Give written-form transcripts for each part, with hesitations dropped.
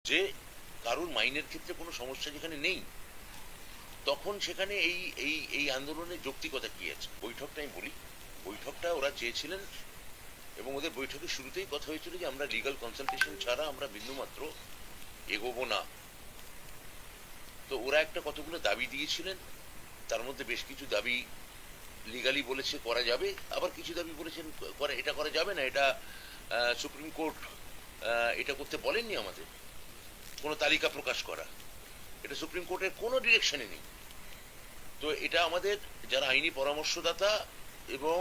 যে কারুর মাইনের ক্ষেত্রে কোনো সমস্যা যেখানে নেই, তখন সেখানে এই এই এই আন্দোলনের যৌক্তিকতা কি আছে? বৈঠকটা আমি বলি, বৈঠকটা ওরা চেয়েছিলেন এবং ওদের বৈঠকের শুরুতেই কথা হয়েছিল যে আমরা লিগাল কনসালটেশন ছাড়া আমরা বিন্দুমাত্র এগোবো না। তো ওরা একটা কতগুলো দাবি দিয়েছিলেন, তার মধ্যে বেশ কিছু দাবি লিগালি বলেছে করা যাবে, আবার কিছু দাবি বলেছেন এটা করা যাবে না, এটা সুপ্রিম কোর্ট এটা করতে বলেননি আমাদের কোনো তালিকা প্রকাশ করা, এটা সুপ্রিম কোর্টের কোনো ডিরেকশনে নেই। তো এটা আমাদের যারা আইনি পরামর্শদাতা এবং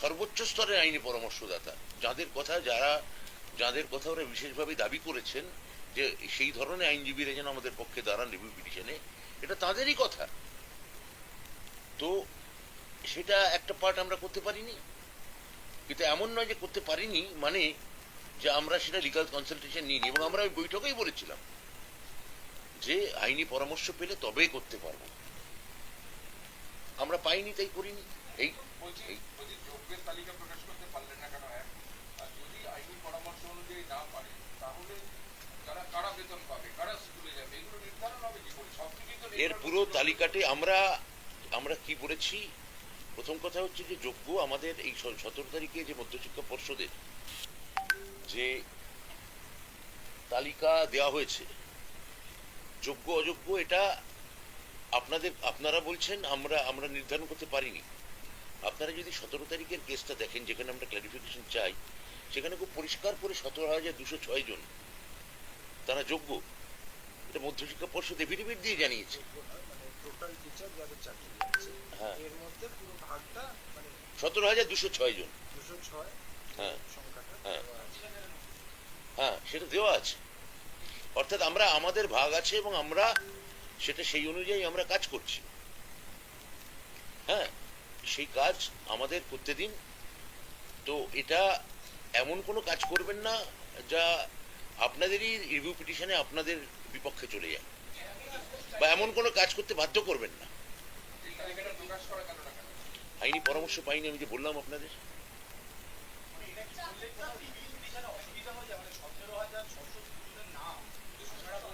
সর্বোচ্চ স্তরের আইনি পরামর্শদাতা যাদের কথা ওরা বিশেষভাবে দাবি করেছেন যে সেই ধরনের আইনজীবীরা যেন আমাদের পক্ষে দাঁড়ান রিভিউ পিটিশনে, এটা তাদেরই কথা। তো সেটা একটা পার্ট আমরা করতে পারিনি, কিন্তু এমন নয় যে করতে পারিনি মানে যে আমরা সেটা লিগাল কনসালটেশন নিইনি। এবং আমরা ওই বৈঠকেই বলেছিলাম যে আইনি পরামর্শ পেলে তবেই করতে পারবো, আমরা পাইনি তাই করিনি। এই যোগ্যের তালিকা প্রকাশ করতে পারলেন না কেন? আর যদি আইনি পরামর্শ অনুযায়ী না পারে তাহলে কারা বেতন পাবে, কারা স্কুলে যাবে, এগুলো নির্ধারণ হবে কি করে? সবকিছু তো এর পুরো তালিকাতে আমরা আমরা কি বলেছি, প্রথম কথা হচ্ছে যে যোগ্য আমাদের এই 17 তারিখে যে মধ্যশিক্ষা পর্ষদের যে তালিকা দেওয়া হয়েছে, যোগ্য অযোগ্য এটা আপনারা বলছেন আমরা আমরা নির্ধারণ করতে পারিনি। আপনারা যদি 17 তারিখের কেসটা দেখেন যেখানে আমরা ক্লারিফিকেশন চাই, সেখানে খুব পরিষ্কার করে 17,206 জন তারা যোগ্য, এটা মধ্যশিক্ষা পর্ষদ এফিডেভিট দিয়ে জানিয়েছে। হ্যাঁ, 17,206 জন। হ্যাঁ হ্যাঁ হ্যাঁ, সেটা দেওয়া আছে। অর্থাৎ আমরা আমাদের ভাগ আছে এবং আমরা সেটা সেই অনুযায়ী আমরা কাজ করছি। হ্যাঁ, সেই কাজ আমাদের করতে দিন। তো এটা এমন কোনো কাজ করবেন না যা আপনাদেরই রিভিউ পিটিশনে আপনাদের বিপক্ষে চলে যায়, বা এমন কোনো কাজ করতে বাধ্য করবেন না। আইনি পরামর্শ পাইনি, আমি যে বললাম আপনাদের।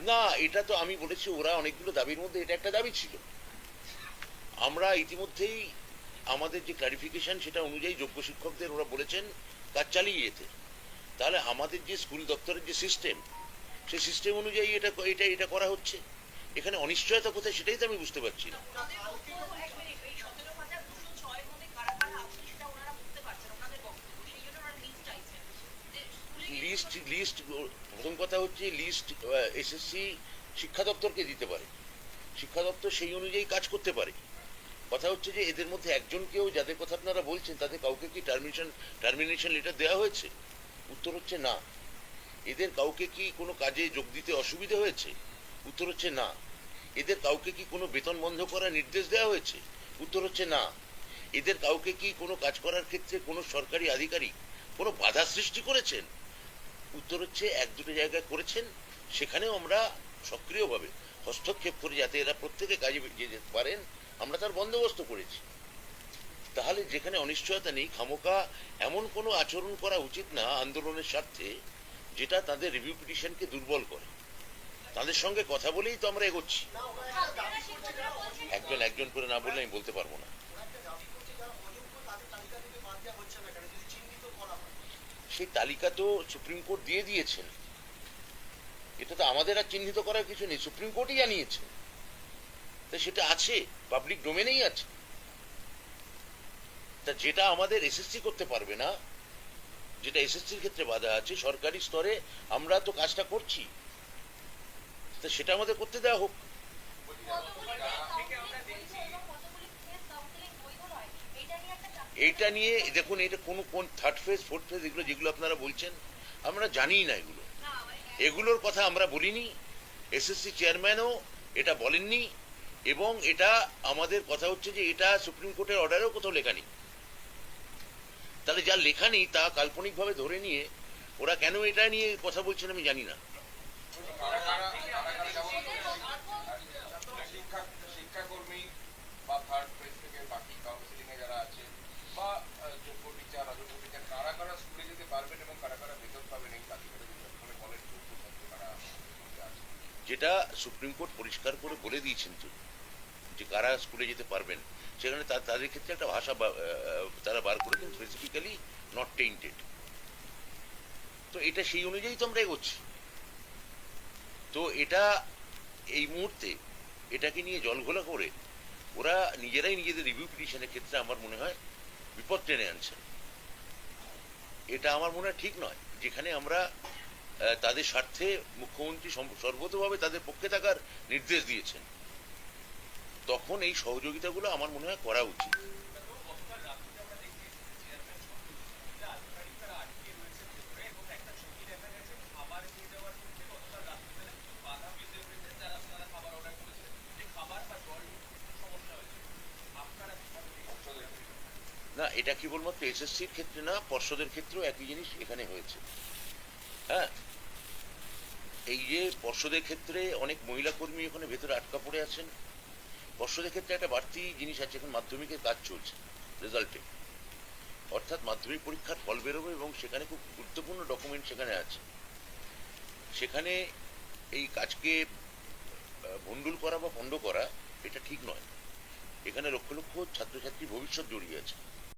না, এটা তো আমি বলেছি ওরা অনেকগুলো দাবির মধ্যে এটা একটা দাবি ছিল। আমরা ইতিমধ্যেই আমাদের যে ক্লারিফিকেশন সেটা অনুযায়ী যোগ্য শিক্ষকদের ওরা বলেছেন কাজ চালিয়ে যেতে। তাহলে আমাদের যে স্কুল দপ্তরের যে সিস্টেম, সেই সিস্টেম অনুযায়ী এটা এটা এটা করা হচ্ছে। এখানে অনিশ্চয়তা কোথায় সেটাই তো আমি বুঝতে পারছি না। লিস্ট লিস্ট প্রথম কথা হচ্ছে লিস্ট এসএসসি শিক্ষা দপ্তরকে দিতে পারে, শিক্ষা দপ্তর সেই অনুযায়ী কাজ করতে পারে। কথা হচ্ছে যে এদের মধ্যে একজনকেও যাদের কথা আপনারা বলছেন তাদের কাউকে কি টার্মিনেশন লেটার দেওয়া হয়েছে? উত্তর হচ্ছে না। এদের কাউকে কি কোনো কাজে যোগ দিতে অসুবিধা হয়েছে? উত্তর হচ্ছে না। এদের কাউকে কি কোনো বেতন বন্ধ করার নির্দেশ দেওয়া হয়েছে? উত্তর হচ্ছে না। এদের কাউকে কি কোনো কাজ করার ক্ষেত্রে কোনো সরকারি আধিকারিক কোনো বাধা সৃষ্টি করেছেন? উত্তর হচ্ছে এক দুটো জায়গায় করেছেন, সেখানেও আমরা সক্রিয়ভাবে হস্তক্ষেপ করে যাতে এরা প্রত্যেকে কাজে যেতে পারেন আমরা তার বন্দোবস্ত করেছি। তাহলে যেখানে অনিশ্চয়তা নেই, খামোকা এমন কোনো আচরণ করা উচিত না আন্দোলনের স্বার্থে যেটা তাদের রিভিউ পিটিশনকে দুর্বল করে। তাদের সঙ্গে কথা বলেই তো আমরা এগোচ্ছি। একজন একজন করে না বললে আমি বলতে পারবো না। সেই তালিকা তো সুপ্রিম কোর্ট দিয়ে দিয়েছেন, এটা তো আমাদের আর চিহ্নিত করার কিছু নেই, সুপ্রিম কোর্টই জানিয়েছে। তাই সেটা আছে, পাবলিক ডোমেনেই আছে। তা যেটা আমাদের এসএসসি করতে পারবে না, যেটা এসএসসির ক্ষেত্রে বাধা আছে, সরকারি স্তরে আমরা তো কাজটা করছি, তা সেটা আমাদের করতে দেওয়া হোক। এইটা নিয়ে দেখুন, এটা কোন থার্ড ফেজ ফোর্থ ফেজ এগুলো যেগুলো আপনারা বলছেন আমরা জানি না, এগুলোর কথা আমরা বলিনি, এসএসসি চেয়ারম্যানও এটা বলেননি। এবং এটা আমাদের কথা হচ্ছে যে এটা সুপ্রিম কোর্টের অর্ডারেও কোথাও লেখা নেই। তাহলে যা লেখা নেই তা কাল্পনিকভাবে ধরে নিয়ে ওরা কেন এটা নিয়ে কথা বলছেন আমি জানি না। শিক্ষাকর্মী বা থার্ড ফেজ থেকে বাকি কাউন্সিলিং এ যারা আছে বা যোগ্য টিচার অযোগ্য টিচার কারা কারা স্কুলে যেতে পারবেন এবং কারা কারা বেতন পাবেন এই তালিকাটা যদি বলেন কারা যেটা সুপ্রিম কোর্ট পরিষ্কার করে বলে দিয়েছেন তো, যে কারা স্কুলে যেতে পারবেন, সেখানে তাদের ক্ষেত্রে একটা ভাষা তারা বার করেছেন, স্পেসিফিক্যালি নট টেইন্টেড। তো এটা সেই অনুযায়ী তো আমরা এগোচ্ছি। তো এটা এই মুহূর্তে এটাকে নিয়ে জলঘোলা করে ওরা নিজেরাই নিজেদের রিভিউ পিটিশনের ক্ষেত্রে আমার মনে হয় বিপদ টেনে আনছেন। এটা আমার মনে হয় ঠিক নয়, যেখানে আমরা তাদের স্বার্থে মুখ্যমন্ত্রী সর্বতভাবে তাদের পক্ষে থাকার নির্দেশ দিয়েছেন, তখন এই সহযোগিতাগুলো আমার মনে হয় করা উচিত। না, এটা কেবলমাত্র এসএসসির ক্ষেত্রে না, পর্ষদের ক্ষেত্রেও একই জিনিস এখানে হয়েছে। হ্যাঁ, এই যে পর্ষদের ক্ষেত্রে অনেক মহিলা কর্মী ওখানে ভেতরে আটকা পড়ে আছেন। পর্ষদের ক্ষেত্রে একটা বাড়তি জিনিস আছে, এখন মাধ্যমিকের কাজ চলছে রেজাল্টে, অর্থাৎ মাধ্যমিক পরীক্ষার ফল বেরোবে এবং সেখানে খুব গুরুত্বপূর্ণ ডকুমেন্ট সেখানে আছে। সেখানে এই কাজকে ভণ্ডুল করা বা পণ্ড করা এটা ঠিক নয়। এখানে লক্ষ লক্ষ ছাত্রছাত্রীর ভবিষ্যৎ জড়িয়ে আছে।